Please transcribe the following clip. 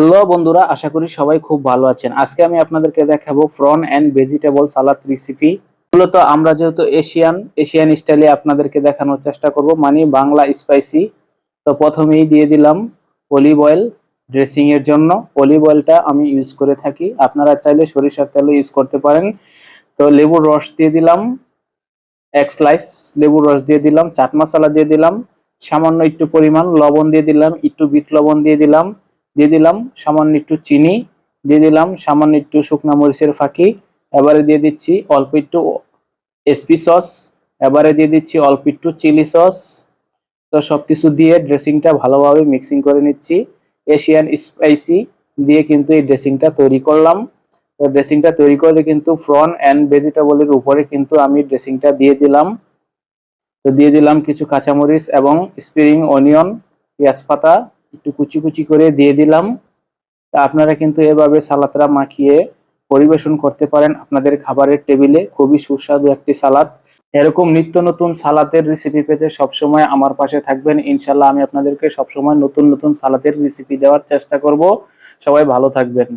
Hello বন্ধুরা, আশা করি সবাই খুব ভালো আছেন। আজকে আমি আপনাদেরকে দেখাবো prawn and vegetable salad recipe. মূলত আমরা যেহেতু এশিয়ান স্টাইলে আপনাদেরকে দেখানোর চেষ্টা করব, মানে বাংলা স্পাইসি। তো প্রথমেই দিয়ে দিলাম অলিভ অয়েল। ড্রেসিং এর জন্য অলিভ অয়েলটা আমি ইউজ করে থাকি, আপনারা চাইলে সরিষার তেলও ইউজ করতে পারেন। তো লেবুর রস দিয়ে দিলাম, এক স্লাইস লেবুর রস দিয়ে দিলাম, চাট মশলা দিয়ে দিলাম, সামান্য একটু পরিমাণ লবণ দিয়ে দিলাম, একটু বিট লবণ দিয়ে দিলাম সামান্য একটু চিনি, দিয়ে দিলাম সামান্য একটু শুকনা মরিচের ফাঁকি। এবারে দিয়ে দিচ্ছি অল্প একটু এসপি সস, এবারে দিয়ে দিচ্ছি অল্প একটু চিলি সস। তো সবকিছু দিয়ে ড্রেসিংটা ভালোভাবে মিক্সিং করে নিচ্ছি। এশিয়ান স্পাইসি দিয়ে কিন্তু এই ড্রেসিংটা তৈরি করলাম। তো ড্রেসিংটা তৈরি করে কিন্তু প্রন এন্ড ভেজিটেবলের উপরে কিন্তু আমি ড্রেসিংটা দিয়ে দিলাম। তো দিয়ে দিলাম কিছু কাঁচামরিচ এবং স্প্রিং অনিয়ন, পেঁয়াজ পাতা একটু কুচি কুচি করে দিয়ে দিলাম। তা আপনারা কিন্তু এভাবে সালাদটা মাখিয়ে পরিবেশন করতে পারেন আপনাদের খাবারের টেবিলে। খুবই সুস্বাদু একটি সালাদ। এরকম নিত্য নতুন সালাদের রেসিপি পেতে সবসময় আমার পাশে থাকবেন ইনশাল্লাহ। আমি আপনাদেরকে সবসময় নতুন নতুন সালাদের রেসিপি দেওয়ার চেষ্টা করব। সবাই ভালো থাকবেন।